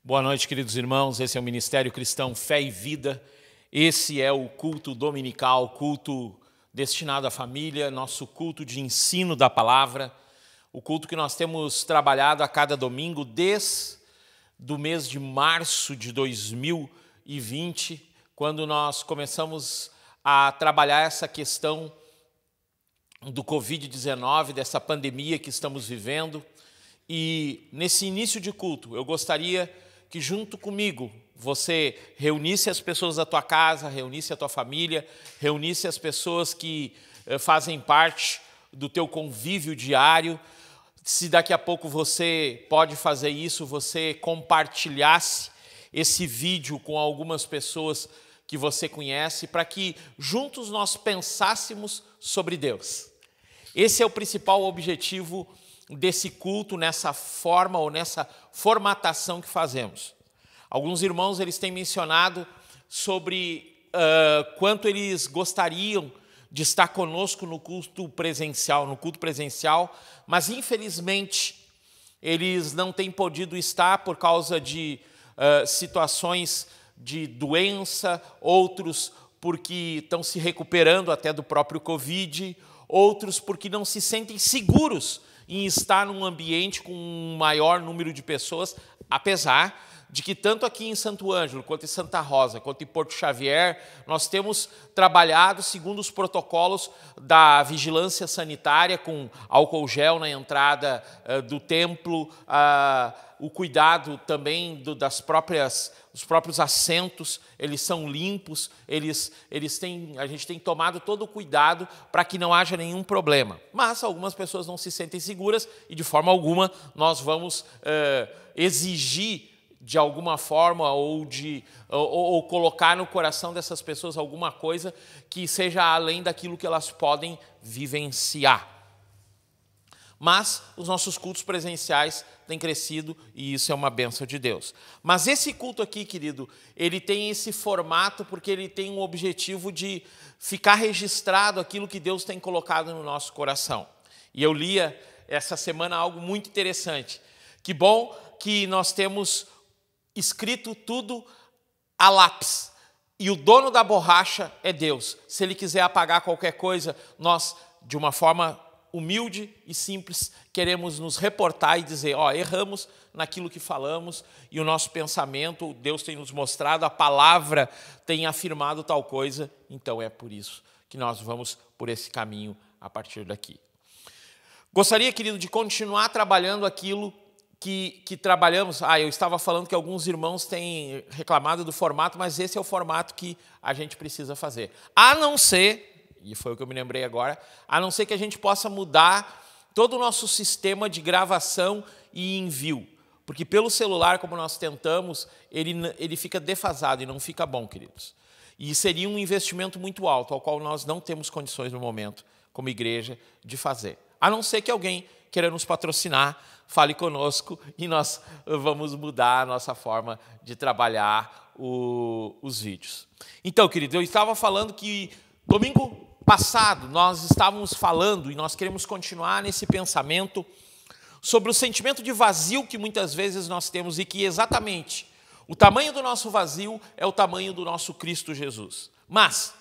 Boa noite, queridos irmãos. Esse é o Ministério Cristão Fé e Vida. Esse é o culto dominical, culto destinado à família, nosso culto de ensino da palavra, o culto que nós temos trabalhado a cada domingo desde o mês de março de 2020, quando nós começamos a trabalhar essa questão do Covid-19, dessa pandemia que estamos vivendo. E nesse início de culto, eu gostaria que junto comigo você reunisse as pessoas da tua casa, reunisse a tua família, reunisse as pessoas que fazem parte do teu convívio diário. Se daqui a pouco você pode fazer isso, você compartilhasse esse vídeo com algumas pessoas que você conhece, para que juntos nós pensássemos sobre Deus. Esse é o principal objetivo desse culto, nessa forma ou nessa formatação que fazemos. Alguns irmãos eles têm mencionado sobre quanto eles gostariam de estar conosco no culto presencial, mas infelizmente eles não têm podido estar por causa de situações de doença, outros porque estão se recuperando até do próprio Covid, outros porque não se sentem seguros em estar num ambiente com um maior número de pessoas, apesar de que tanto aqui em Santo Ângelo, quanto em Santa Rosa, quanto em Porto Xavier, nós temos trabalhado segundo os protocolos da vigilância sanitária, com álcool gel na entrada do templo, o cuidado também dos próprios assentos, eles são limpos, a gente tem tomado todo o cuidado para que não haja nenhum problema. Mas algumas pessoas não se sentem seguras e de forma alguma nós vamos exigir de alguma forma ou colocar no coração dessas pessoas alguma coisa que seja além daquilo que elas podem vivenciar. Mas os nossos cultos presenciais têm crescido e isso é uma bênção de Deus. Mas esse culto aqui, querido, ele tem esse formato porque ele tem um objetivo de ficar registrado aquilo que Deus tem colocado no nosso coração. E eu lia essa semana algo muito interessante. Que bom que nós temos escrito tudo a lápis. E o dono da borracha é Deus. Se Ele quiser apagar qualquer coisa, nós, de uma forma humilde e simples, queremos nos reportar e dizer, erramos naquilo que falamos e o nosso pensamento, Deus tem nos mostrado, a palavra tem afirmado tal coisa, então é por isso que nós vamos por esse caminho a partir daqui. Gostaria, querido, de continuar trabalhando aquilo que trabalhamos. Eu estava falando que alguns irmãos têm reclamado do formato, mas esse é o formato que a gente precisa fazer. A não ser, e foi o que eu me lembrei agora, a não ser que a gente possa mudar todo o nosso sistema de gravação e envio. Porque pelo celular, como nós tentamos, ele fica defasado e não fica bom, queridos. E seria um investimento muito alto, ao qual nós não temos condições no momento, como igreja, de fazer. A não ser que alguém queira nos patrocinar, fale conosco e nós vamos mudar a nossa forma de trabalhar os vídeos. Então, querido, eu estava falando que domingo passado nós estávamos falando e nós queremos continuar nesse pensamento sobre o sentimento de vazio que muitas vezes nós temos e que exatamente o tamanho do nosso vazio é o tamanho do nosso Cristo Jesus. Mas,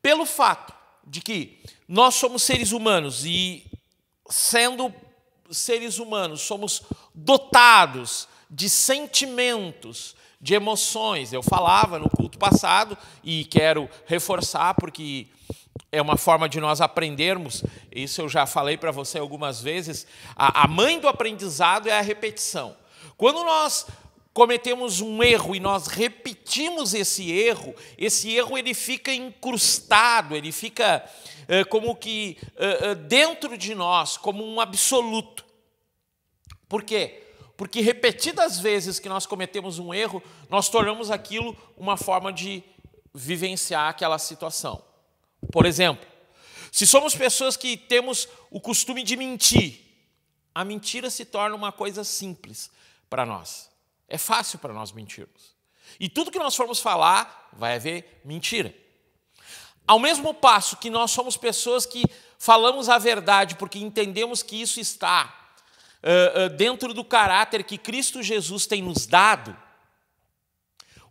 pelo fato de que nós somos seres humanos e sendo seres humanos, somos dotados de sentimentos, de emoções. Eu falava no culto passado e quero reforçar porque é uma forma de nós aprendermos. Isso eu já falei para você algumas vezes. A mãe do aprendizado é a repetição. Quando nós cometemos um erro e nós repetimos esse erro ele fica incrustado, ele fica como que dentro de nós, como um absoluto. Por quê? Porque repetidas vezes que nós cometemos um erro, nós tornamos aquilo uma forma de vivenciar aquela situação. Por exemplo, se somos pessoas que temos o costume de mentir, a mentira se torna uma coisa simples para nós. É fácil para nós mentirmos. E tudo que nós formos falar, vai haver mentira. Ao mesmo passo que nós somos pessoas que falamos a verdade porque entendemos que isso está dentro do caráter que Cristo Jesus tem nos dado,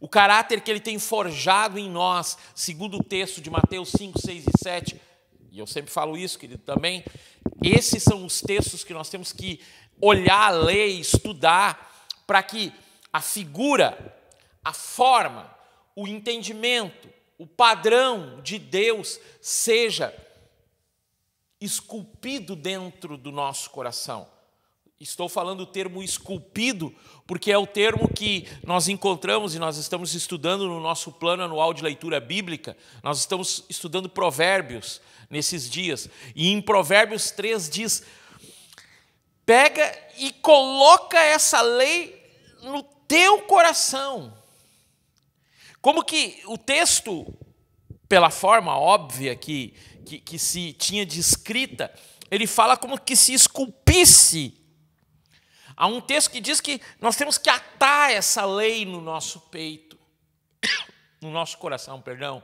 o caráter que Ele tem forjado em nós, segundo o texto de Mateus 5, 6 e 7, e eu sempre falo isso, querido, também, esses são os textos que nós temos que olhar, ler, estudar, para que a figura, a forma, o entendimento, o padrão de Deus seja esculpido dentro do nosso coração. Estou falando o termo esculpido, porque é o termo que nós encontramos e nós estamos estudando no nosso plano anual de leitura bíblica. Nós estamos estudando Provérbios nesses dias. E em Provérbios 3 diz: pega e coloca essa lei no teu coração. Como que o texto, pela forma óbvia que se tinha de escrita, ele fala como que se esculpisse. Há um texto que diz que nós temos que atar essa lei no nosso peito, no nosso coração, perdão.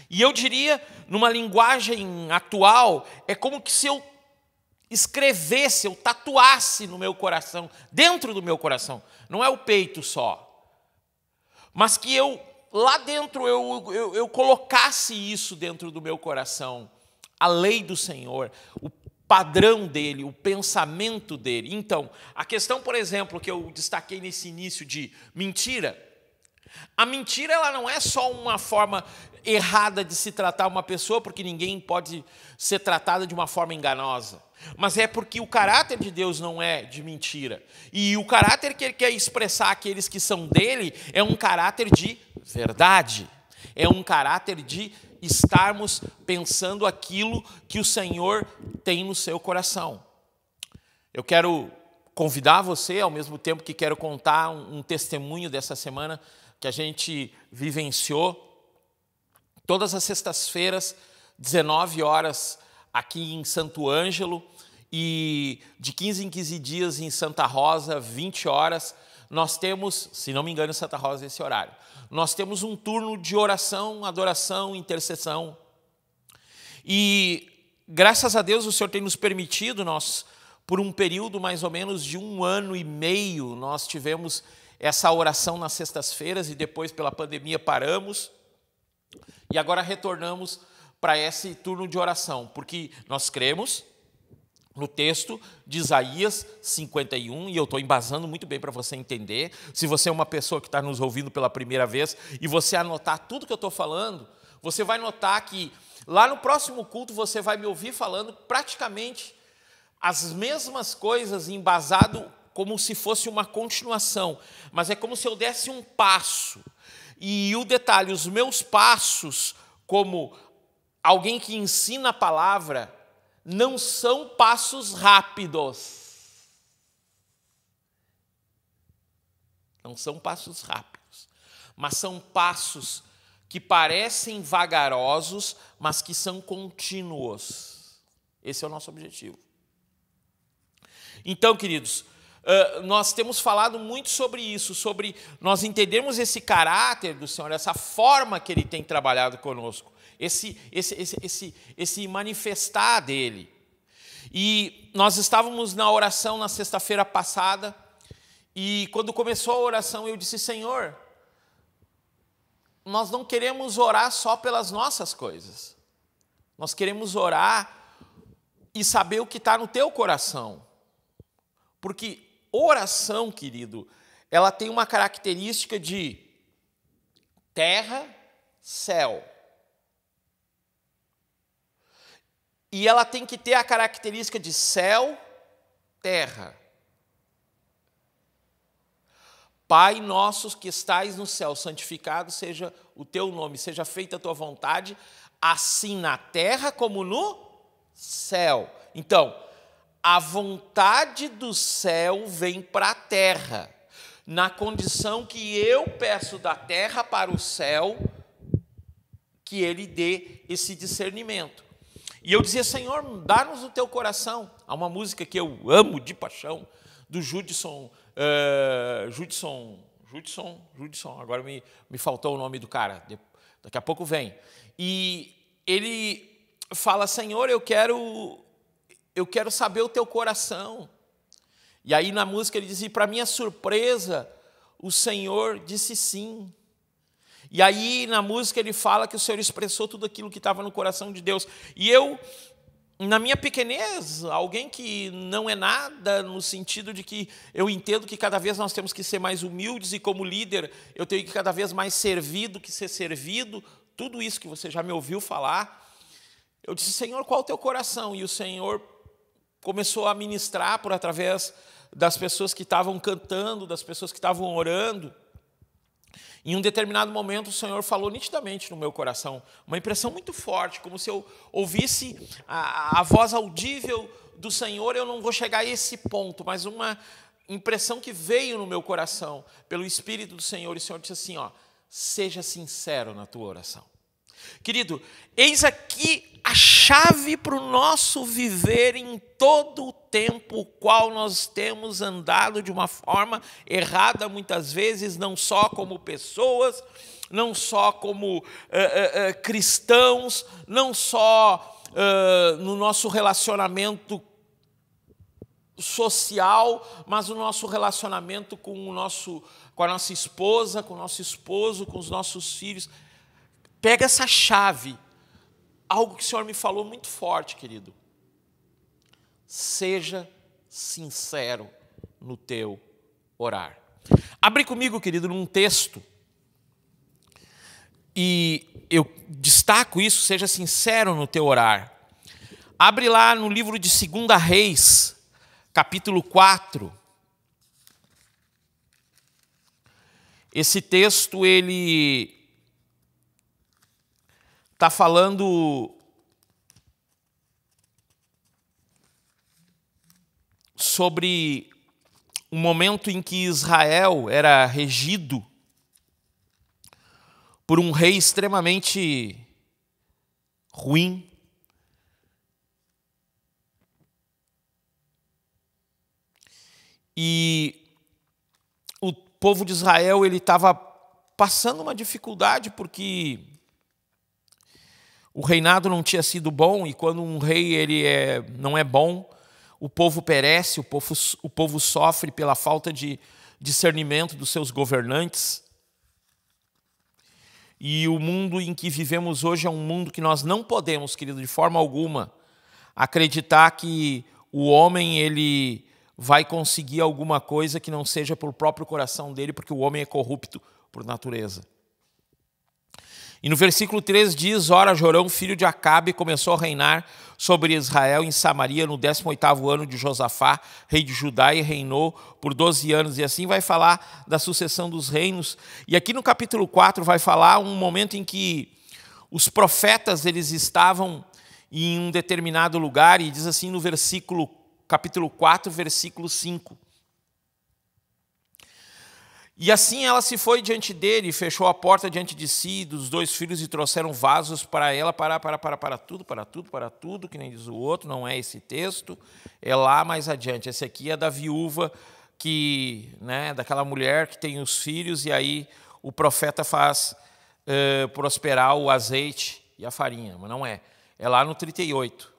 E eu diria, numa linguagem atual, é como que se eu escrevesse, eu tatuasse no meu coração, dentro do meu coração. Não é o peito só, mas que lá dentro eu colocasse isso dentro do meu coração, a lei do Senhor, o padrão dele, o pensamento dele. Então, a questão, por exemplo, que eu destaquei nesse início de mentira, a mentira ela não é só uma forma errada de se tratar uma pessoa, porque ninguém pode ser tratada de uma forma enganosa, mas é porque o caráter de Deus não é de mentira. E o caráter que Ele quer expressar àqueles que são dele é um caráter de verdade, é um caráter de estarmos pensando aquilo que o Senhor tem no seu coração. Eu quero convidar você, ao mesmo tempo que quero contar um testemunho dessa semana que a gente vivenciou. Todas as sextas-feiras, 19 horas, aqui em Santo Ângelo, e de 15 em 15 dias em Santa Rosa, 20 horas, nós temos, se não me engano, em Santa Rosa esse horário, nós temos um turno de oração, adoração, intercessão. E, graças a Deus, o Senhor tem nos permitido, nós, por um período mais ou menos de 1 ano e meio, nós tivemos essa oração nas sextas-feiras e depois, pela pandemia, paramos. E agora retornamos para esse turno de oração, porque nós cremos no texto de Isaías 51, e eu estou embasando muito bem para você entender. Se você é uma pessoa que está nos ouvindo pela primeira vez e você anotar tudo que eu estou falando, você vai notar que lá no próximo culto você vai me ouvir falando praticamente as mesmas coisas, embasado como se fosse uma continuação, mas é como se eu desse um passo. E o detalhe, os meus passos, como alguém que ensina a palavra, não são passos rápidos. Não são passos rápidos, mas são passos que parecem vagarosos, mas que são contínuos. Esse é o nosso objetivo. Então, queridos, nós temos falado muito sobre isso, sobre nós entendermos esse caráter do Senhor, essa forma que Ele tem trabalhado conosco, esse manifestar dEle. E nós estávamos na oração na sexta-feira passada, e quando começou a oração eu disse: Senhor, nós não queremos orar só pelas nossas coisas, nós queremos orar e saber o que está no Teu coração, porque oração, querido, ela tem uma característica de terra, céu. E ela tem que ter a característica de céu, terra. Pai nosso que estais no céu, santificado seja o teu nome, seja feita a tua vontade, assim na terra como no céu. Então, a vontade do céu vem para a terra, na condição que eu peço da terra para o céu, que Ele dê esse discernimento. E eu dizia: Senhor, dá-nos o teu coração. Há uma música que eu amo de paixão, do Judson, agora me faltou o nome do cara, daqui a pouco vem. E ele fala: Senhor, eu quero saber o teu coração. E aí na música ele diz: e para minha surpresa, o Senhor disse sim. E aí, na música, ele fala que o Senhor expressou tudo aquilo que estava no coração de Deus. E eu, na minha pequenez, alguém que não é nada, no sentido de que eu entendo que cada vez nós temos que ser mais humildes, e como líder, eu tenho que cada vez mais servir do que ser servido, tudo isso que você já me ouviu falar. Eu disse, Senhor, qual é o teu coração? E o Senhor começou a ministrar por através das pessoas que estavam cantando, das pessoas que estavam orando. Em um determinado momento, o Senhor falou nitidamente no meu coração, uma impressão muito forte, como se eu ouvisse a voz audível do Senhor. Eu não vou chegar a esse ponto, mas uma impressão que veio no meu coração pelo Espírito do Senhor. E o Senhor disse assim, seja sincero na tua oração. Querido, eis aqui a chave para o nosso viver em todo o tempo, o qual nós temos andado de uma forma errada muitas vezes, não só como pessoas, não só como cristãos, não só no nosso relacionamento social, mas o nosso relacionamento com a nossa esposa, com o nosso esposo, com os nossos filhos. Pega essa chave, algo que o Senhor me falou muito forte, querido. Seja sincero no teu orar. Abre comigo, querido, num texto, e eu destaco isso, seja sincero no teu orar. Abre lá no livro de 2 Reis, capítulo 4. Esse texto, ele está falando sobre um momento em que Israel era regido por um rei extremamente ruim. E o povo de Israel ele estava passando uma dificuldade porque o reinado não tinha sido bom, e quando um rei não é bom, o povo perece, o povo sofre pela falta de discernimento dos seus governantes. E o mundo em que vivemos hoje é um mundo que nós não podemos, querido, de forma alguma, acreditar que o homem ele vai conseguir alguma coisa que não seja pelo próprio coração dele, porque o homem é corrupto por natureza. E no versículo 3 diz, ora, Jorão, filho de Acabe, começou a reinar sobre Israel em Samaria no 18º ano de Josafá, rei de Judá, e reinou por 12 anos. E assim vai falar da sucessão dos reinos. E aqui no capítulo 4 vai falar um momento em que os profetas eles estavam em um determinado lugar, e diz assim no capítulo 4, versículo 5. E assim ela se foi diante dele, fechou a porta diante de si e dos 2 filhos, e trouxeram vasos para ela, para tudo, que nem diz o outro, não é esse texto, é lá mais adiante. Esse aqui é da viúva, daquela mulher que tem os filhos, e aí o profeta faz prosperar o azeite e a farinha, mas não é. É lá no 38.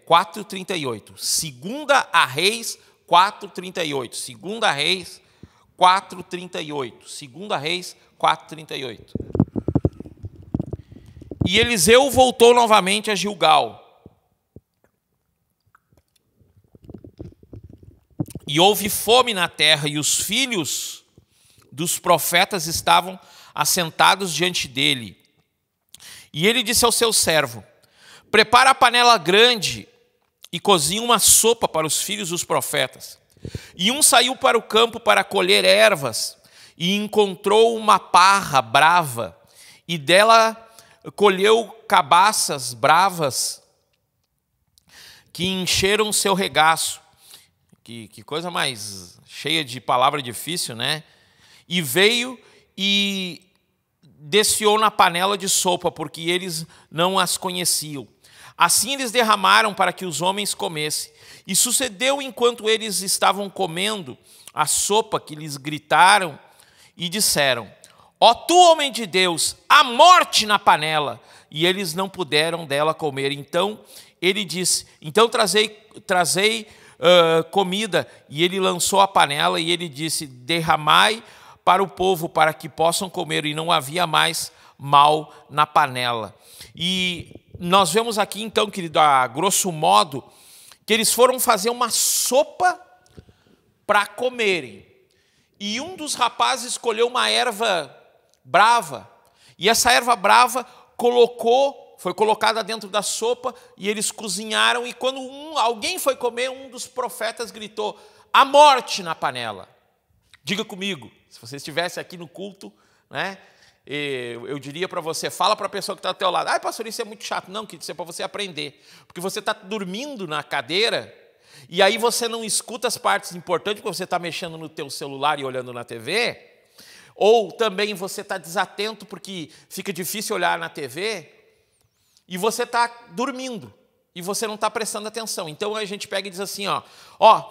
4:38. 2 Reis 4:38. 2 Reis 4:38. 2 Reis 4:38. E Eliseu voltou novamente a Gilgal. E houve fome na terra, e os filhos dos profetas estavam assentados diante dele. E ele disse ao seu servo, prepara a panela grande e cozinha uma sopa para os filhos dos profetas. E um saiu para o campo para colher ervas, e encontrou uma parra brava, e dela colheu cabaças bravas, que encheram seu regaço. Que coisa mais cheia de palavra difícil, né? E veio e desfiou na panela de sopa, porque eles não as conheciam. Assim eles derramaram para que os homens comessem. E sucedeu, enquanto eles estavam comendo a sopa, que lhes gritaram e disseram, ó tu, homem de Deus, a morte na panela. E eles não puderam dela comer. Então ele disse, então trazei comida, e ele lançou a panela e ele disse: derramai para o povo, para que possam comer, e não havia mais mal na panela. E nós vemos aqui, então, querido, a grosso modo, que eles foram fazer uma sopa para comerem. E um dos rapazes escolheu uma erva brava, e essa erva brava foi colocada dentro da sopa, e eles cozinharam, e quando alguém foi comer, um dos profetas gritou: a morte na panela. Diga comigo, se você estivesse aqui no culto, né, eu diria para você, fala para a pessoa que está ao teu lado: ai, pastor, isso é muito chato. Não, querido, isso é para você aprender, porque você está dormindo na cadeira, e aí você não escuta as partes importantes, porque você está mexendo no teu celular e olhando na TV, ou também você está desatento porque fica difícil olhar na TV, e você está dormindo, e você não está prestando atenção. Então a gente pega e diz assim,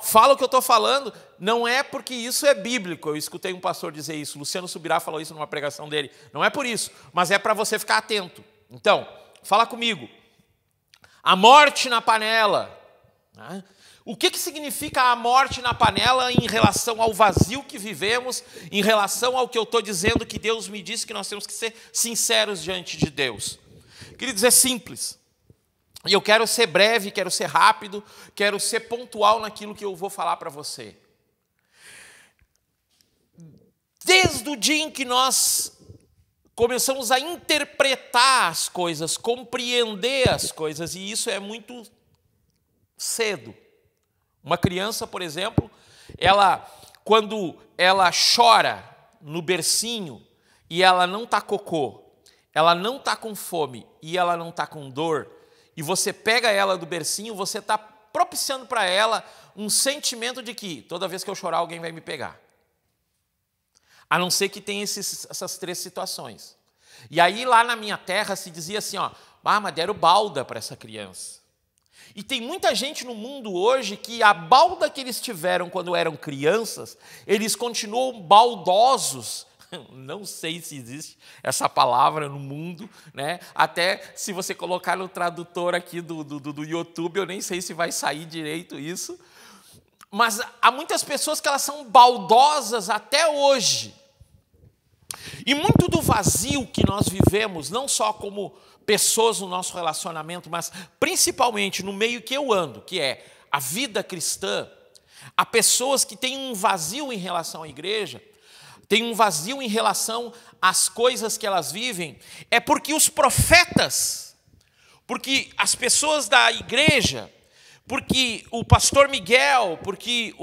fala o que eu estou falando, não é porque isso é bíblico. Eu escutei um pastor dizer isso, Luciano Subirá falou isso numa pregação dele. Não é por isso, mas é para você ficar atento. Então, fala comigo. A morte na panela. O que significa a morte na panela em relação ao vazio que vivemos, em relação ao que eu estou dizendo que Deus me disse que nós temos que ser sinceros diante de Deus? Queridos, é simples. E eu quero ser breve, quero ser rápido, quero ser pontual naquilo que eu vou falar para você. Desde o dia em que nós começamos a interpretar as coisas, compreender as coisas, e isso é muito cedo. Uma criança, por exemplo, quando ela chora no bercinho e ela não está cocô, ela não está com fome e ela não está com dor, e você pega ela do bercinho, você está propiciando para ela um sentimento de que toda vez que eu chorar alguém vai me pegar. A não ser que tenha essas três situações. E aí lá na minha terra se dizia assim, mas deram balda para essa criança. E tem muita gente no mundo hoje que a balda que eles tiveram quando eram crianças, eles continuam baldosos. Não sei se existe essa palavra no mundo, né? Até se você colocar no tradutor aqui do YouTube, eu nem sei se vai sair direito isso. Mas há muitas pessoas que elas são baldosas até hoje. E muito do vazio que nós vivemos, não só como pessoas no nosso relacionamento, mas principalmente no meio que eu ando, que é a vida cristã, há pessoas que têm um vazio em relação à igreja, têm um vazio em relação às coisas que elas vivem, é porque os profetas, porque as pessoas da igreja, porque o pastor Miguel, porque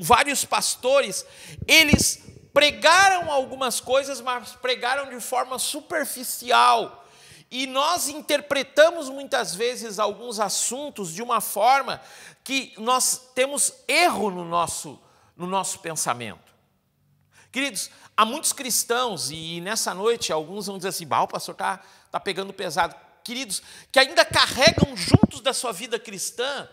vários pastores, eles pregaram algumas coisas, mas pregaram de forma superficial. E nós interpretamos muitas vezes alguns assuntos de uma forma que nós temos erro no nosso pensamento. Queridos, há muitos cristãos, e nessa noite alguns vão dizer assim, o pastor está pegando pesado. Queridos, que ainda carregam juntos da sua vida cristã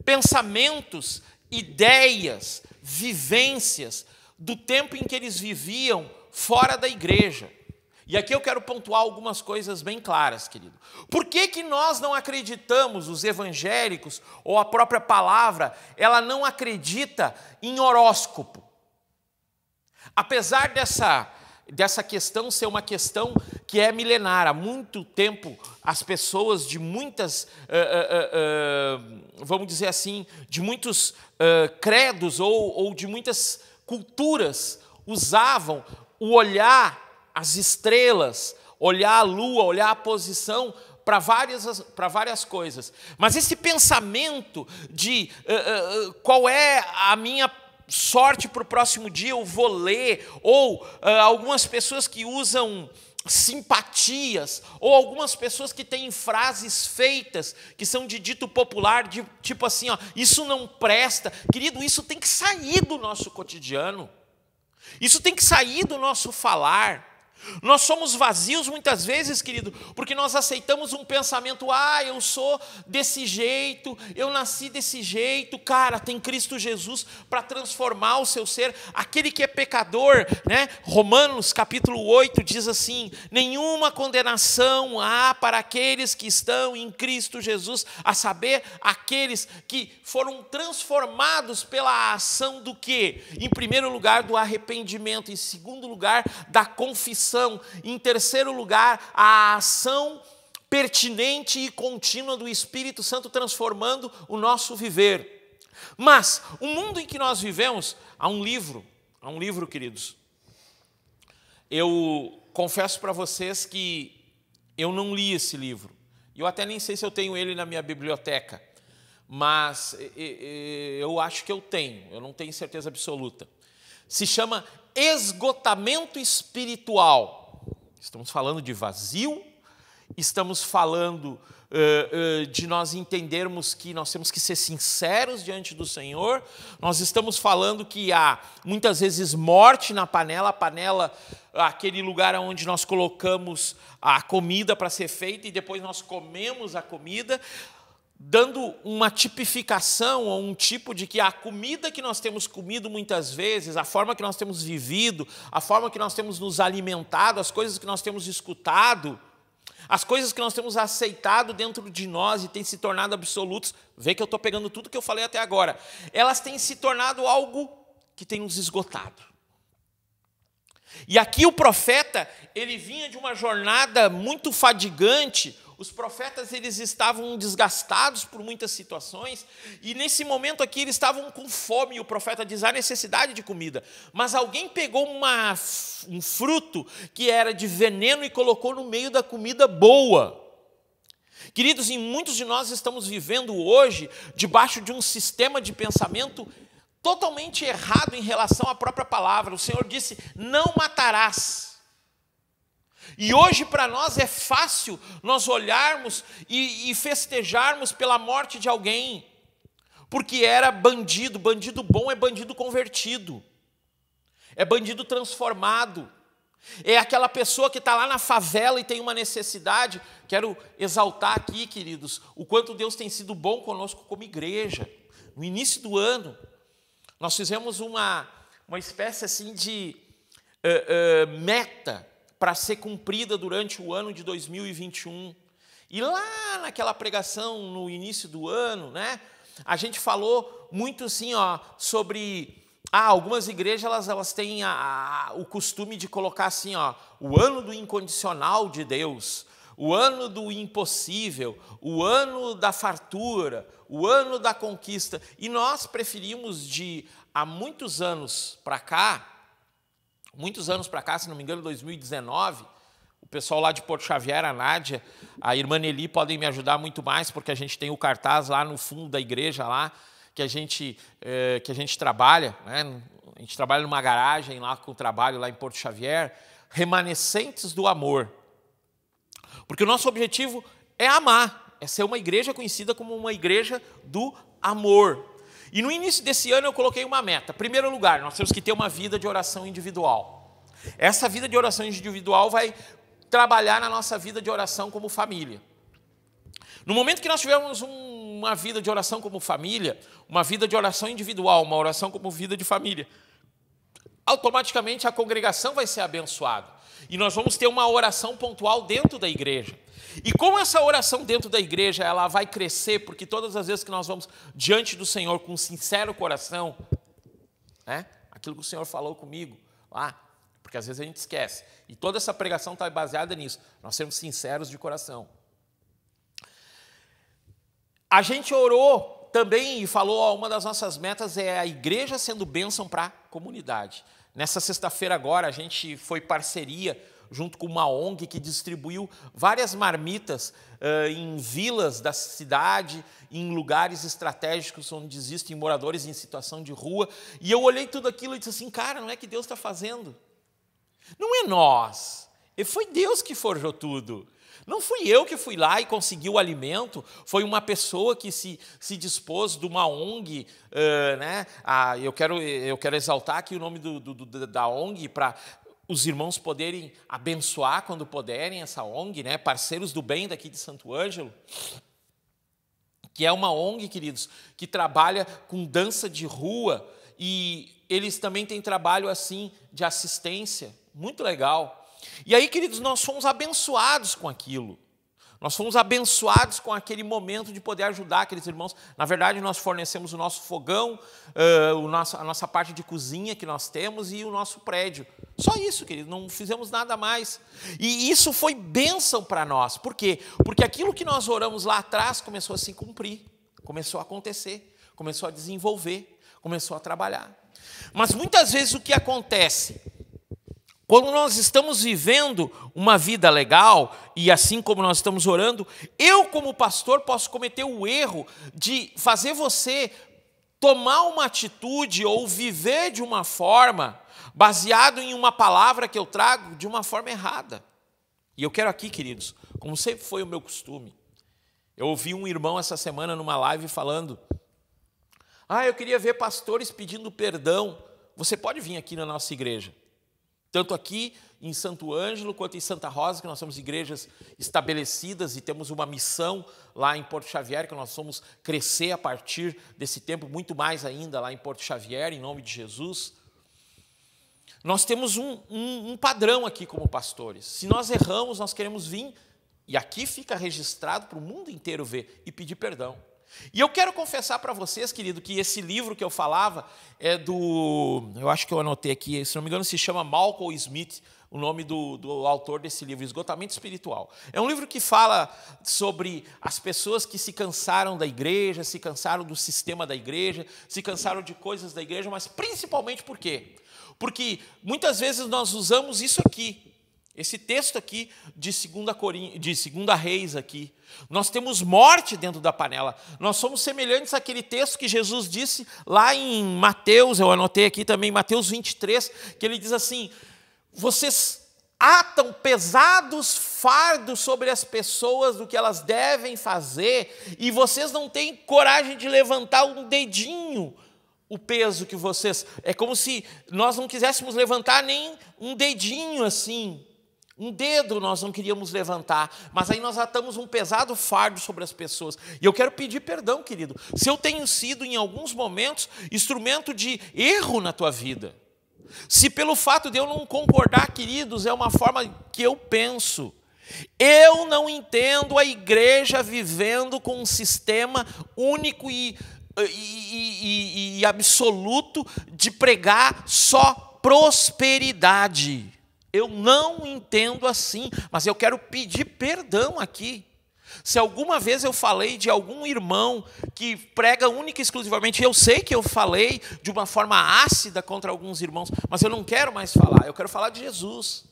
pensamentos, ideias, vivências do tempo em que eles viviam fora da igreja. E aqui eu quero pontuar algumas coisas bem claras, querido. Por que nós não acreditamos, os evangélicos, ou a própria palavra, ela não acredita em horóscopo? Apesar dessa questão ser uma questão que é milenar, há muito tempo as pessoas de muitas, vamos dizer assim, de muitos credos ou de muitas culturas usavam o olhar as estrelas, olhar a lua, olhar a posição para várias coisas. Mas esse pensamento de qual é a minha sorte para o próximo dia, eu vou ler, ou algumas pessoas que usam simpatias, ou algumas pessoas que têm frases feitas, que são de dito popular, tipo assim, isso não presta. Querido, isso tem que sair do nosso cotidiano. Isso tem que sair do nosso falar. Nós somos vazios muitas vezes, querido, porque nós aceitamos um pensamento: eu sou desse jeito, eu nasci desse jeito. Cara, tem Cristo Jesus para transformar o seu ser. Aquele que é pecador, né? Romanos capítulo 8 diz assim: nenhuma condenação há para aqueles que estão em Cristo Jesus, a saber, aqueles que foram transformados pela ação do quê? Em primeiro lugar, do arrependimento. Em segundo lugar, da confissão. Em terceiro lugar, a ação pertinente e contínua do Espírito Santo transformando o nosso viver. Mas o mundo em que nós vivemos, há um livro, queridos. Eu confesso para vocês que eu não li esse livro. Eu até nem sei se eu tenho ele na minha biblioteca, mas eu acho que eu tenho, eu não tenho certeza absoluta. Se chama Esgotamento Espiritual. Estamos falando de vazio, estamos falando de nós entendermos que nós temos que ser sinceros diante do Senhor, nós estamos falando que há muitas vezes morte na panela, a panela, aquele lugar onde nós colocamos a comida para ser feita e depois nós comemos a comida, dando uma tipificação ou um tipo de que a comida que nós temos comido muitas vezes, a forma que nós temos vivido, a forma que nós temos nos alimentado, as coisas que nós temos escutado, as coisas que nós temos aceitado dentro de nós e têm se tornado absolutos, vê que eu estou pegando tudo que eu falei até agora, elas têm se tornado algo que tem nos esgotado. E aqui o profeta, ele vinha de uma jornada muito fadigante. Os profetas, eles estavam desgastados por muitas situações, e nesse momento aqui eles estavam com fome, e o profeta diz: há necessidade de comida. Mas alguém pegou um fruto que era de veneno e colocou no meio da comida boa. Queridos, e muitos de nós estamos vivendo hoje debaixo de um sistema de pensamento totalmente errado em relação à própria palavra. O Senhor disse: não matarás. E hoje para nós é fácil nós olharmos e festejarmos pela morte de alguém, porque era bandido. Bandido bom é bandido convertido, é bandido transformado, é aquela pessoa que está lá na favela e tem uma necessidade. Quero exaltar aqui, queridos, o quanto Deus tem sido bom conosco como igreja. No início do ano, nós fizemos uma espécie assim de meta para ser cumprida durante o ano de 2021. E lá naquela pregação no início do ano, né, a gente falou muito assim, sobre algumas igrejas elas têm o costume de colocar assim, o ano do incondicional de Deus, o ano do impossível, o ano da fartura, o ano da conquista. E nós preferimos há muitos anos para cá, se não me engano, 2019, o pessoal lá de Porto Xavier, a Nádia, a irmã Nelly podem me ajudar muito mais, porque a gente tem o cartaz lá no fundo da igreja, lá, que a gente trabalha, né? A gente trabalha numa garagem lá com o trabalho lá em Porto Xavier, Remanescentes do Amor. Porque o nosso objetivo é amar, é ser uma igreja conhecida como uma igreja do amor. E no início desse ano eu coloquei uma meta. Em primeiro lugar, nós temos que ter uma vida de oração individual. Essa vida de oração individual vai trabalhar na nossa vida de oração como família. No momento que nós tivermos uma vida de oração como família, uma vida de oração individual, uma oração como vida de família, automaticamente a congregação vai ser abençoada. E nós vamos ter uma oração pontual dentro da igreja. E como essa oração dentro da igreja ela vai crescer, porque todas as vezes que nós vamos diante do Senhor com um sincero coração, né, aquilo que o Senhor falou comigo lá, porque às vezes a gente esquece, e toda essa pregação está baseada nisso, nós sermos sinceros de coração. A gente orou também e falou, uma das nossas metas é a igreja sendo bênção para a comunidade. Nessa sexta-feira agora, a gente foi parceria junto com uma ONG que distribuiu várias marmitas em vilas da cidade, em lugares estratégicos onde existem moradores em situação de rua. E eu olhei tudo aquilo e disse assim, cara, não é que Deus está fazendo? Não é nós, foi Deus que forjou tudo. Não fui eu que fui lá e consegui o alimento, foi uma pessoa que se dispôs de uma ONG, né? Eu quero exaltar aqui o nome da ONG para os irmãos poderem abençoar quando puderem essa ONG, né? Parceiros do Bem daqui de Santo Ângelo, que é uma ONG, queridos, que trabalha com dança de rua, e eles também têm trabalho assim de assistência, muito legal. E aí, queridos, nós fomos abençoados com aquilo. Nós fomos abençoados com aquele momento de poder ajudar aqueles irmãos. Na verdade, nós fornecemos o nosso fogão, a nossa parte de cozinha que nós temos e o nosso prédio. Só isso, querido, não fizemos nada mais. E isso foi bênção para nós. Por quê? Porque aquilo que nós oramos lá atrás começou a se cumprir, começou a acontecer, começou a desenvolver, começou a trabalhar. Mas muitas vezes o que acontece? Quando nós estamos vivendo uma vida legal, e assim como nós estamos orando, eu como pastor posso cometer o erro de fazer você tomar uma atitude ou viver de uma forma, baseado em uma palavra que eu trago, de uma forma errada. E eu quero aqui, queridos, como sempre foi o meu costume, eu ouvi um irmão essa semana numa live falando: eu queria ver pastores pedindo perdão. Você pode vir aqui na nossa igreja. Tanto aqui em Santo Ângelo, quanto em Santa Rosa, que nós somos igrejas estabelecidas e temos uma missão lá em Porto Xavier, que nós vamos crescer a partir desse tempo, muito mais ainda lá em Porto Xavier, em nome de Jesus. Nós temos um padrão aqui como pastores. Se nós erramos, nós queremos vir, e aqui fica registrado para o mundo inteiro ver, e pedir perdão. E eu quero confessar para vocês, querido, que esse livro que eu falava é eu acho que eu anotei aqui, se não me engano se chama Malcolm Smith, o nome do autor desse livro, Esgotamento Espiritual. É um livro que fala sobre as pessoas que se cansaram da igreja, se cansaram do sistema da igreja, se cansaram de coisas da igreja, mas principalmente por quê? Porque muitas vezes nós usamos isso aqui, esse texto aqui de 2 Reis aqui. Nós temos morte dentro da panela. Nós somos semelhantes àquele texto que Jesus disse lá em Mateus, eu anotei aqui também, Mateus 23, que ele diz assim: vocês atam pesados fardos sobre as pessoas do que elas devem fazer, e vocês não têm coragem de levantar um dedinho o peso que vocês... É como se nós não quiséssemos levantar nem um dedinho assim. Um dedo nós não queríamos levantar, mas aí nós atamos um pesado fardo sobre as pessoas. E eu quero pedir perdão, querido, se eu tenho sido, em alguns momentos, instrumento de erro na tua vida. Se pelo fato de eu não concordar, queridos, é uma forma que eu penso. Eu não entendo a igreja vivendo com um sistema único e absoluto de pregar só prosperidade. Eu não entendo assim, mas eu quero pedir perdão aqui. Se alguma vez eu falei de algum irmão que prega única e exclusivamente, eu sei que eu falei de uma forma ácida contra alguns irmãos, mas eu não quero mais falar, eu quero falar de Jesus.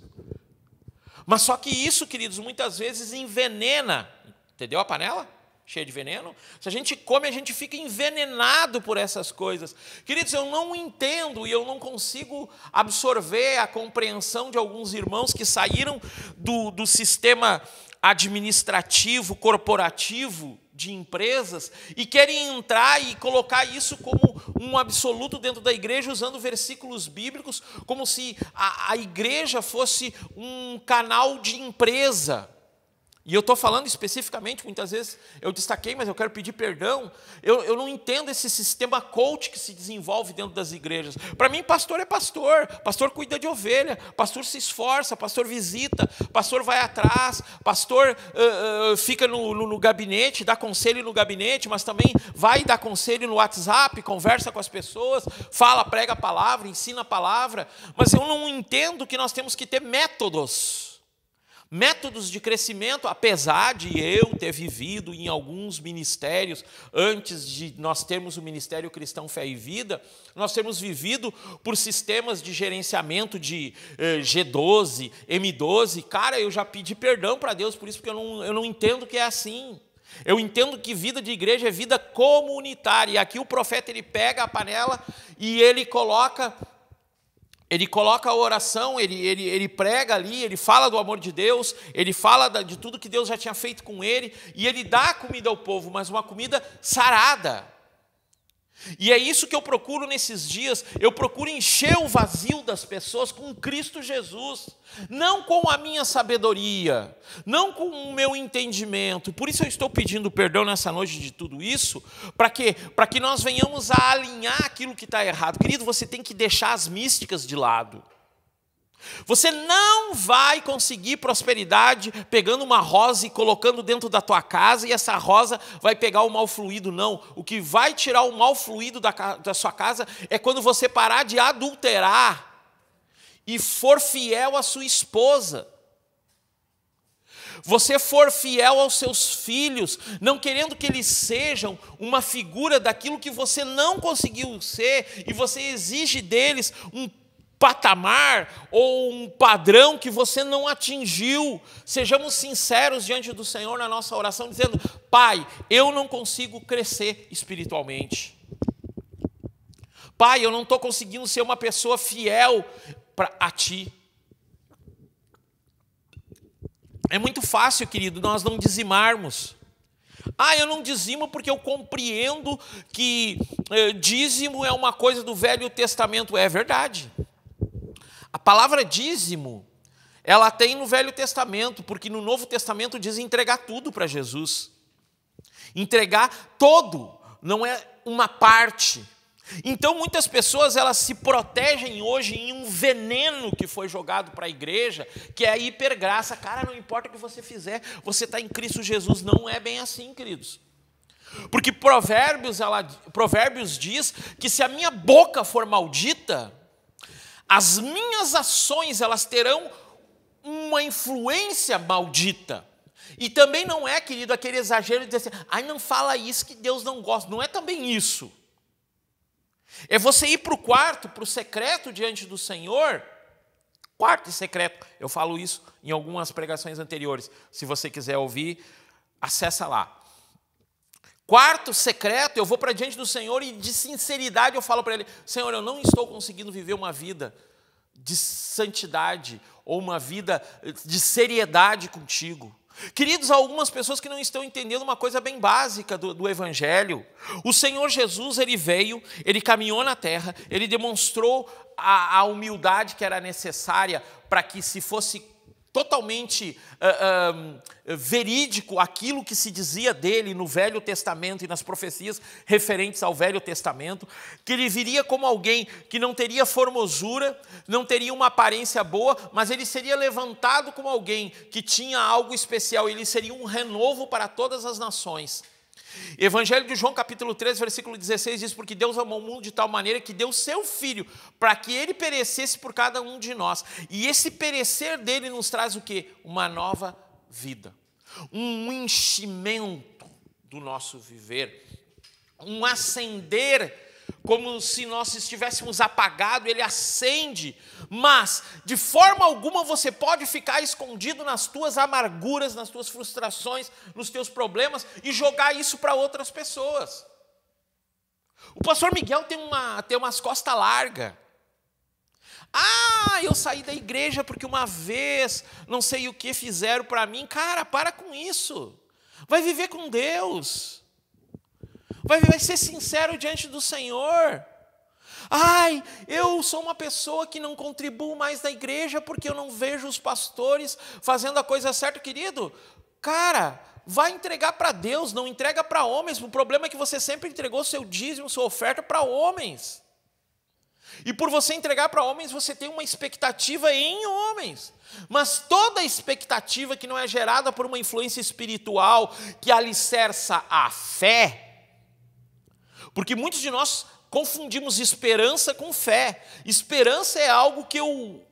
Mas só que isso, queridos, muitas vezes envenena, entendeu a panela? Cheia de veneno. Se a gente come, a gente fica envenenado por essas coisas. Queridos, eu não entendo e eu não consigo absorver a compreensão de alguns irmãos que saíram do sistema administrativo, corporativo de empresas e querem entrar e colocar isso como um absoluto dentro da igreja, usando versículos bíblicos, como se a igreja fosse um canal de empresa. E eu estou falando especificamente, muitas vezes eu destaquei, mas eu quero pedir perdão. Eu não entendo esse sistema coach que se desenvolve dentro das igrejas. Para mim, pastor é pastor. Pastor cuida de ovelha. Pastor se esforça. Pastor visita. Pastor vai atrás. Pastor fica no gabinete, dá conselho no gabinete, mas também vai dar conselho no WhatsApp, conversa com as pessoas, fala, prega a palavra, ensina a palavra. Mas eu não entendo que nós temos que ter métodos de crescimento, apesar de eu ter vivido em alguns ministérios, antes de nós termos o Ministério Cristão Fé e Vida, nós temos vivido por sistemas de gerenciamento de G12, M12. Cara, eu já pedi perdão para Deus por isso, porque eu não entendo que é assim. Eu entendo que vida de igreja é vida comunitária. E aqui o profeta ele pega a panela e ele coloca a oração, ele prega ali, ele fala do amor de Deus, ele fala de tudo que Deus já tinha feito com ele, e ele dá comida ao povo, mas uma comida sarada. E é isso que eu procuro nesses dias. Eu procuro encher o vazio das pessoas com Cristo Jesus, não com a minha sabedoria, não com o meu entendimento. Por isso eu estou pedindo perdão nessa noite de tudo isso, para quê? Para que nós venhamos a alinhar aquilo que está errado. Querido, você tem que deixar as místicas de lado. Você não vai conseguir prosperidade pegando uma rosa e colocando dentro da tua casa e essa rosa vai pegar o mal fluido, não. O que vai tirar o mal fluido da sua casa é quando você parar de adulterar e for fiel à sua esposa. Você for fiel aos seus filhos, não querendo que eles sejam uma figura daquilo que você não conseguiu ser e você exige deles um patamar ou um padrão que você não atingiu. Sejamos sinceros diante do Senhor na nossa oração, dizendo: Pai, eu não consigo crescer espiritualmente. Pai, eu não estou conseguindo ser uma pessoa fiel a Ti. É muito fácil, querido, nós não dizimarmos. Eu não dizimo porque eu compreendo que dízimo é uma coisa do Velho Testamento. É verdade. A palavra dízimo, ela tem no Velho Testamento, porque no Novo Testamento diz entregar tudo para Jesus. Entregar todo, não é uma parte. Então muitas pessoas elas se protegem hoje em um veneno que foi jogado para a igreja, que é a hipergraça. Cara, não importa o que você fizer, você está em Cristo Jesus. Não é bem assim, queridos. Porque Provérbios diz que se a minha boca for maldita, as minhas ações elas terão uma influência maldita. E também não é, querido, aquele exagero de dizer assim, não fala isso que Deus não gosta. Não é também isso. É você ir para o quarto, para o secreto diante do Senhor. Quarto e secreto. Eu falo isso em algumas pregações anteriores. Se você quiser ouvir, acessa lá. Quarto secreto, eu vou para diante do Senhor e de sinceridade eu falo para Ele: Senhor, eu não estou conseguindo viver uma vida de santidade ou uma vida de seriedade contigo. Queridos, há algumas pessoas que não estão entendendo uma coisa bem básica do Evangelho. O Senhor Jesus, Ele veio, Ele caminhou na terra, Ele demonstrou a humildade que era necessária para que se fosse totalmente verídico aquilo que se dizia dele no Velho Testamento e nas profecias referentes ao Velho Testamento, que ele viria como alguém que não teria formosura, não teria uma aparência boa, mas ele seria levantado como alguém que tinha algo especial, ele seria um renovo para todas as nações. Evangelho de João, capítulo 3, versículo 16, diz: porque Deus amou o mundo de tal maneira que deu seu Filho, para que ele perecesse por cada um de nós. E esse perecer dele nos traz o quê? Uma nova vida. Um enchimento do nosso viver. Um acender, como se nós estivéssemos apagados, ele acende, mas de forma alguma você pode ficar escondido nas tuas amarguras, nas tuas frustrações, nos teus problemas e jogar isso para outras pessoas. O pastor Miguel tem umas costas largas. Eu saí da igreja porque uma vez não sei o que fizeram para mim. Cara, para com isso. Vai viver com Deus. Vai ser sincero diante do Senhor. Eu sou uma pessoa que não contribuo mais na igreja porque eu não vejo os pastores fazendo a coisa certa. Querido, cara, vai entregar para Deus, não entrega para homens. O problema é que você sempre entregou seu dízimo, sua oferta para homens. E por você entregar para homens, você tem uma expectativa em homens. Mas toda expectativa que não é gerada por uma influência espiritual que alicerça a fé, porque muitos de nós confundimos esperança com fé. Esperança é algo que eu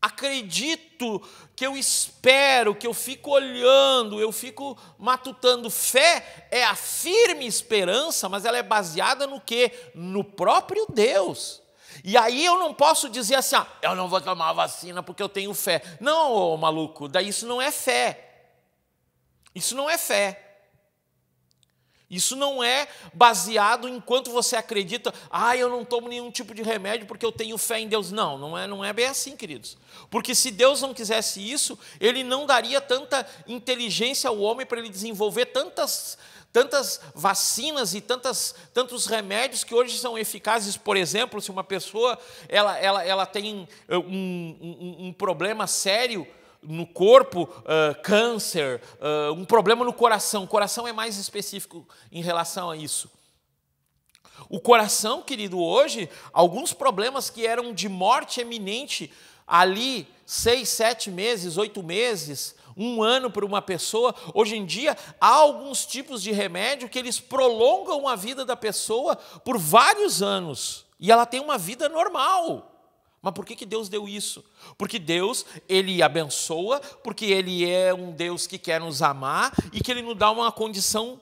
acredito, que eu espero, que eu fico olhando, eu fico matutando. Fé é a firme esperança, mas ela é baseada no quê? No próprio Deus. E aí eu não posso dizer assim, eu não vou tomar a vacina porque eu tenho fé. Não, maluco, daí isso não é fé. Isso não é fé. Isso não é baseado em quanto você acredita, eu não tomo nenhum tipo de remédio porque eu tenho fé em Deus. Não é bem assim, queridos. Porque se Deus não quisesse isso, Ele não daria tanta inteligência ao homem para ele desenvolver tantas vacinas e tantos remédios que hoje são eficazes. Por exemplo, se uma pessoa ela tem um problema sério no corpo, câncer, um problema no coração. O coração é mais específico em relação a isso. O coração, querido, hoje, alguns problemas que eram de morte eminente, ali 6, 7 meses, 8 meses, 1 ano para uma pessoa, hoje em dia há alguns tipos de remédio que eles prolongam a vida da pessoa por vários anos. E ela tem uma vida normal. Mas por que Deus deu isso? Porque Deus, Ele abençoa, porque Ele é um Deus que quer nos amar e que Ele nos dá uma condição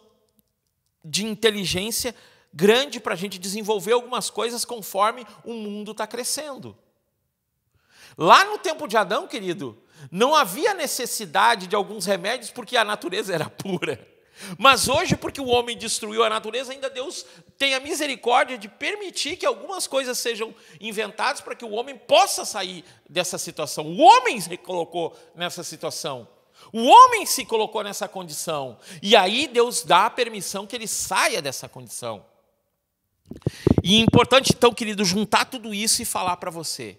de inteligência grande para a gente desenvolver algumas coisas conforme o mundo está crescendo. Lá no tempo de Adão, querido, não havia necessidade de alguns remédios porque a natureza era pura. Mas hoje, porque o homem destruiu a natureza, ainda Deus tem a misericórdia de permitir que algumas coisas sejam inventadas para que o homem possa sair dessa situação. O homem se colocou nessa situação. O homem se colocou nessa condição. E aí Deus dá a permissão que ele saia dessa condição. E é importante, então, querido, juntar tudo isso e falar para você.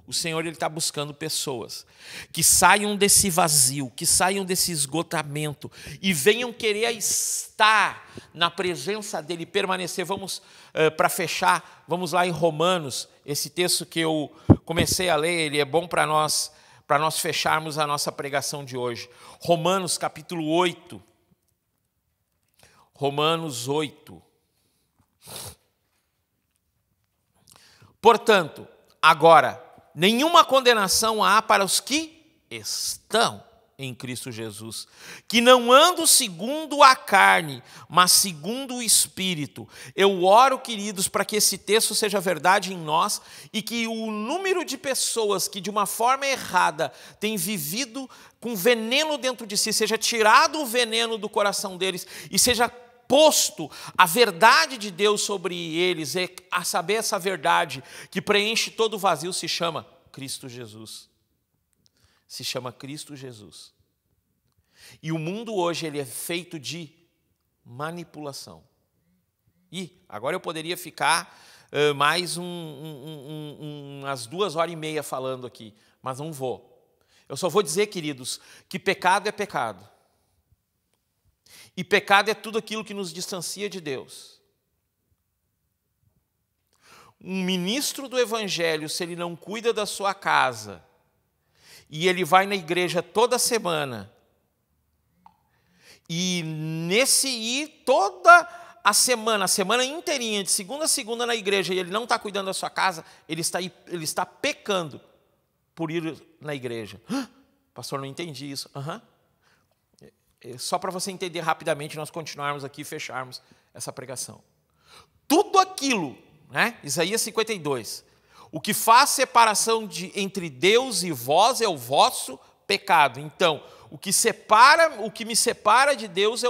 O Senhor está buscando pessoas que saiam desse vazio, que saiam desse esgotamento e venham querer estar na presença dEle, permanecer. Vamos, para fechar, vamos lá em Romanos, esse texto que eu comecei a ler, ele é bom para nós fecharmos a nossa pregação de hoje. Romanos capítulo 8. Romanos 8. Portanto, agora, nenhuma condenação há para os que estão em Cristo Jesus, que não andam segundo a carne, mas segundo o Espírito. Eu oro, queridos, para que esse texto seja verdade em nós e que o número de pessoas que de uma forma errada têm vivido com veneno dentro de si, seja tirado o veneno do coração deles e seja posto a verdade de Deus sobre eles, a saber, essa verdade que preenche todo o vazio se chama Cristo Jesus. Se chama Cristo Jesus. E o mundo hoje ele é feito de manipulação. E agora eu poderia ficar mais umas 2h30 falando aqui, mas não vou. Eu só vou dizer, queridos, que pecado é pecado. E pecado é tudo aquilo que nos distancia de Deus. Um ministro do Evangelho, se ele não cuida da sua casa, e ele vai na igreja toda semana, e nesse ir toda a semana inteirinha, de segunda a segunda na igreja, e ele não está cuidando da sua casa, ele está pecando por ir na igreja. Pastor, não entendi isso. Só para você entender rapidamente, nós continuarmos aqui e fecharmos essa pregação. Tudo aquilo, Isaías 52, o que faz separação entre Deus e vós é o vosso pecado. Então, o que me separa de Deus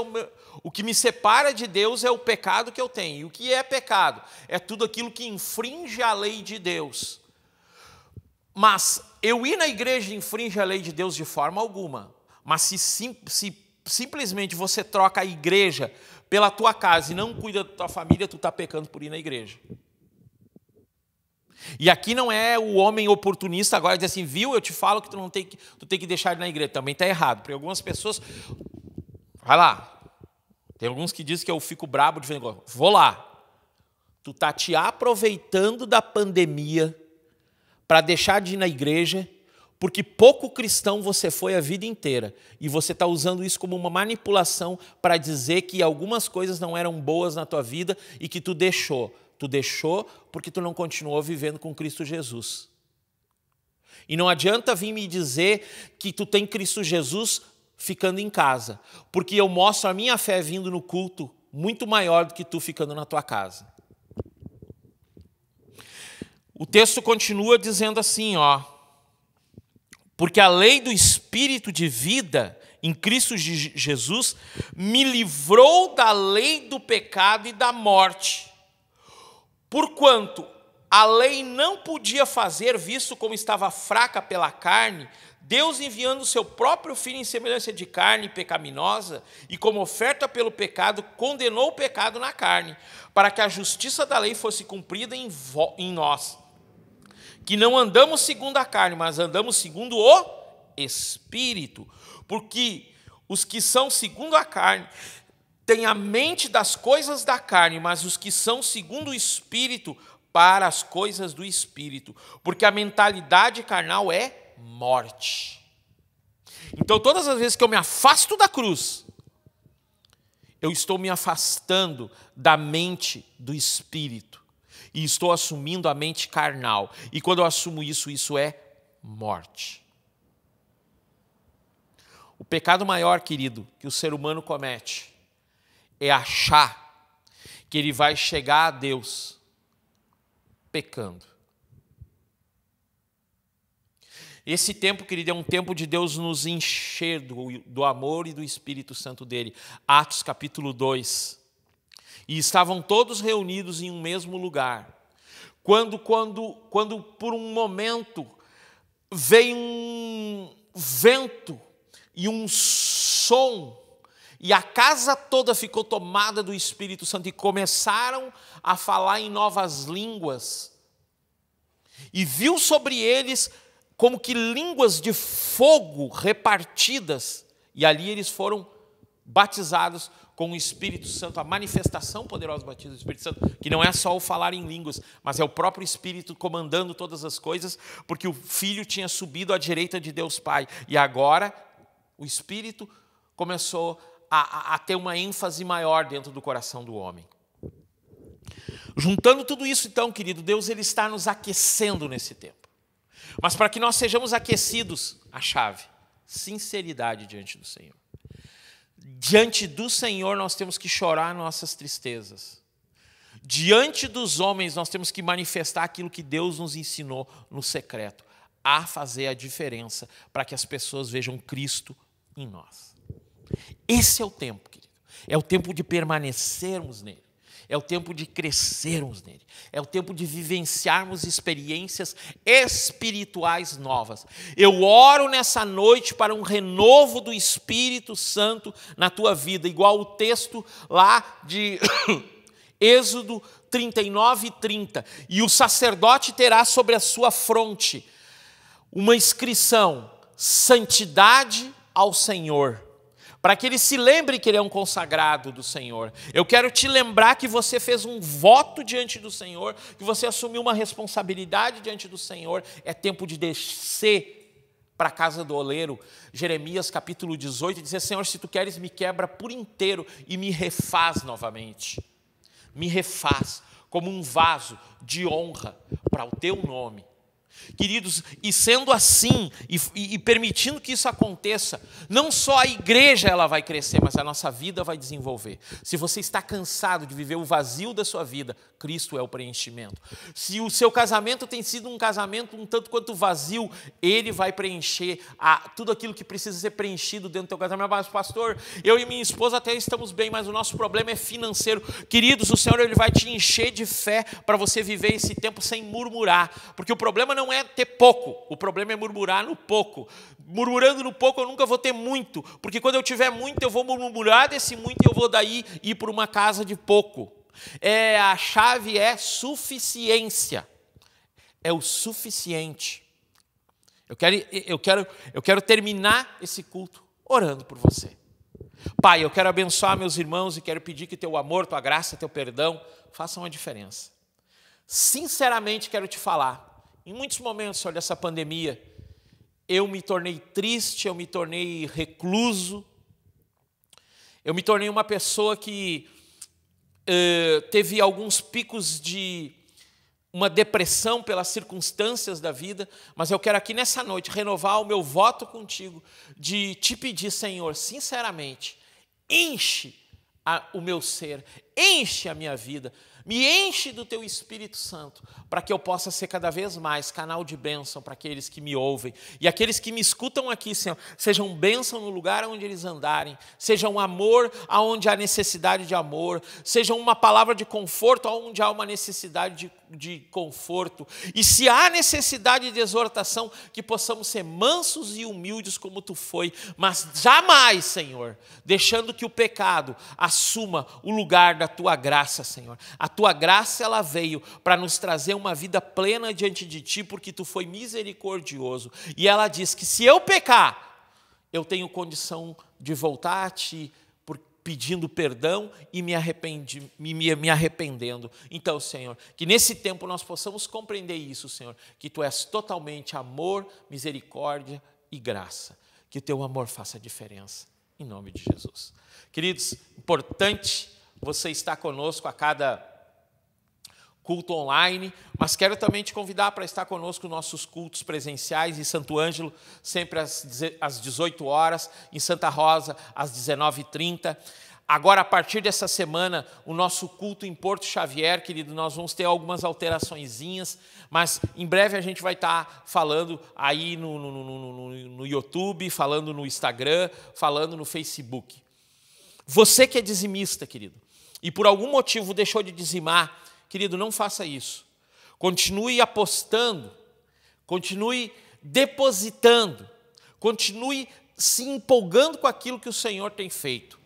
é o pecado que eu tenho. E o que é pecado? É tudo aquilo que infringe a lei de Deus. Mas eu ir na igreja infringe a lei de Deus de forma alguma. Mas se simplesmente você troca a igreja pela tua casa e não cuida da tua família, tu está pecando por ir na igreja. E aqui não é o homem oportunista agora dizer assim, viu, eu te falo que tu tem que deixar de ir na igreja. Também está errado, porque algumas pessoas... Vai lá. Tem alguns que dizem que eu fico brabo de vez em quando. Vou lá. Tu está te aproveitando da pandemia para deixar de ir na igreja, porque pouco cristão você foi a vida inteira. E você está usando isso como uma manipulação para dizer que algumas coisas não eram boas na tua vida e que tu deixou. Tu deixou porque tu não continuou vivendo com Cristo Jesus. E não adianta vir me dizer que tu tem Cristo Jesus ficando em casa. Porque eu mostro a minha fé vindo no culto muito maior do que tu ficando na tua casa. O texto continua dizendo assim, porque a lei do Espírito de vida em Cristo Jesus, me livrou da lei do pecado e da morte. Porquanto a lei não podia fazer, visto como estava fraca pela carne, Deus enviando o seu próprio Filho em semelhança de carne pecaminosa, e como oferta pelo pecado, condenou o pecado na carne, para que a justiça da lei fosse cumprida em nós, que não andamos segundo a carne, mas andamos segundo o Espírito, porque os que são segundo a carne têm a mente das coisas da carne, mas os que são segundo o Espírito, para as coisas do Espírito, porque a mentalidade carnal é morte. Então, todas as vezes que eu me afasto da cruz, eu estou me afastando da mente do Espírito, e estou assumindo a mente carnal, e quando eu assumo isso, isso é morte. O pecado maior, querido, que o ser humano comete, é achar que ele vai chegar a Deus pecando. Esse tempo, querido, é um tempo de Deus nos encher do amor e do Espírito Santo dele. Atos capítulo 2. E estavam todos reunidos em um mesmo lugar. Quando por um momento veio um vento e um som, e a casa toda ficou tomada do Espírito Santo, e começaram a falar em novas línguas. E viu sobre eles como que línguas de fogo repartidas, e ali eles foram batizados com o Espírito Santo, a manifestação poderosa do batismo do Espírito Santo, que não é só o falar em línguas, mas é o próprio Espírito comandando todas as coisas, porque o Filho tinha subido à direita de Deus Pai, e agora o Espírito começou a ter uma ênfase maior dentro do coração do homem. Juntando tudo isso, então, querido, Deus ele está nos aquecendo nesse tempo. Mas para que nós sejamos aquecidos, a chave, sinceridade diante do Senhor. Diante do Senhor nós temos que chorar nossas tristezas. Diante dos homens nós temos que manifestar aquilo que Deus nos ensinou no secreto, a fazer a diferença para que as pessoas vejam Cristo em nós. Esse é o tempo, querido. É o tempo de permanecermos nele. É o tempo de crescermos nele. É o tempo de vivenciarmos experiências espirituais novas. Eu oro nessa noite para um renovo do Espírito Santo na tua vida, igual o texto lá de Êxodo 39:30. E o sacerdote terá sobre a sua fronte uma inscrição: santidade ao Senhor. Para que ele se lembre que ele é um consagrado do Senhor. Eu quero te lembrar que você fez um voto diante do Senhor, que você assumiu uma responsabilidade diante do Senhor. É tempo de descer para a casa do oleiro. Jeremias capítulo 18, dizer: Senhor, se tu queres, me quebra por inteiro e me refaz novamente. Me refaz como um vaso de honra para o teu nome. Queridos, e sendo assim, e permitindo que isso aconteça, não só a igreja ela vai crescer, mas a nossa vida vai desenvolver. Se você está cansado de viver o vazio da sua vida, Cristo é o preenchimento. Se o seu casamento tem sido um casamento um tanto quanto vazio, Ele vai preencher tudo aquilo que precisa ser preenchido dentro do teu casamento. Mas, pastor, eu e minha esposa até estamos bem, mas o nosso problema é financeiro. Queridos, o Senhor ele vai te encher de fé para você viver esse tempo sem murmurar, porque o problema não é ter pouco, o problema é murmurar no pouco. Murmurando no pouco eu nunca vou ter muito, porque quando eu tiver muito eu vou murmurar desse muito e eu vou daí ir para uma casa de pouco. A chave é suficiência, é o suficiente. Eu quero terminar esse culto orando por você. Pai, eu quero abençoar meus irmãos e quero pedir que teu amor, tua graça, teu perdão façam a diferença. Sinceramente quero te falar, em muitos momentos, Senhor, dessa pandemia, eu me tornei triste, eu me tornei recluso, eu me tornei uma pessoa que teve alguns picos de uma depressão pelas circunstâncias da vida, mas eu quero aqui nessa noite renovar o meu voto contigo, de te pedir, Senhor, sinceramente, enche o meu ser, enche a minha vida, Me enche do teu Espírito Santo, para que eu possa ser cada vez mais canal de bênção para aqueles que me ouvem. E aqueles que me escutam aqui, Senhor, sejam bênção no lugar onde eles andarem, sejam amor aonde há necessidade de amor, sejam uma palavra de conforto aonde há uma necessidade de conforto. E se há necessidade de exortação, que possamos ser mansos e humildes como tu foi, mas jamais, Senhor, deixando que o pecado assuma o lugar da tua graça, Senhor. A tua graça, ela veio para nos trazer uma vida plena diante de ti, porque tu foi misericordioso. E ela diz que se eu pecar, eu tenho condição de voltar a ti, pedindo perdão e me arrependendo. Então, Senhor, que nesse tempo nós possamos compreender isso, Senhor, que tu és totalmente amor, misericórdia e graça. Que o teu amor faça diferença, em nome de Jesus. Queridos, importante você estar conosco a cada culto online, mas quero também te convidar para estar conosco nos nossos cultos presenciais em Santo Ângelo, sempre às 18 horas, em Santa Rosa, às 19h30. Agora, a partir dessa semana, o nosso culto em Porto Xavier, querido, nós vamos ter algumas alteraçõezinhas, mas em breve a gente vai estar falando aí no YouTube, falando no Instagram, falando no Facebook. Você que é dizimista, querido, e por algum motivo deixou de dizimar, querido, não faça isso. Continue apostando, continue depositando, continue se empolgando com aquilo que o Senhor tem feito.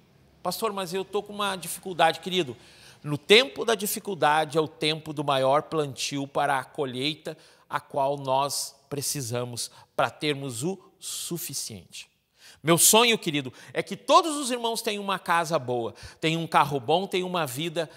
Pastor, mas eu estou com uma dificuldade, querido. No tempo da dificuldade é o tempo do maior plantio para a colheita, a qual nós precisamos para termos o suficiente. Meu sonho, querido, é que todos os irmãos tenham uma casa boa, tenham um carro bom, tenham uma vida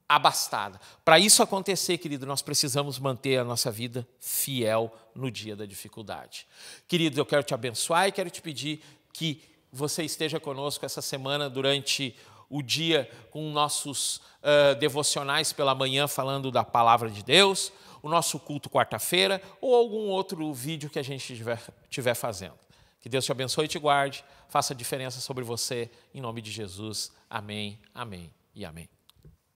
abastada. Para isso acontecer, querido, nós precisamos manter a nossa vida fiel no dia da dificuldade. Querido, eu quero te abençoar e quero te pedir que você esteja conosco essa semana durante o dia com nossos devocionais pela manhã falando da palavra de Deus, o nosso culto quarta-feira ou algum outro vídeo que a gente estiver fazendo. Que Deus te abençoe e te guarde, faça diferença sobre você, em nome de Jesus. Amém, amém e amém.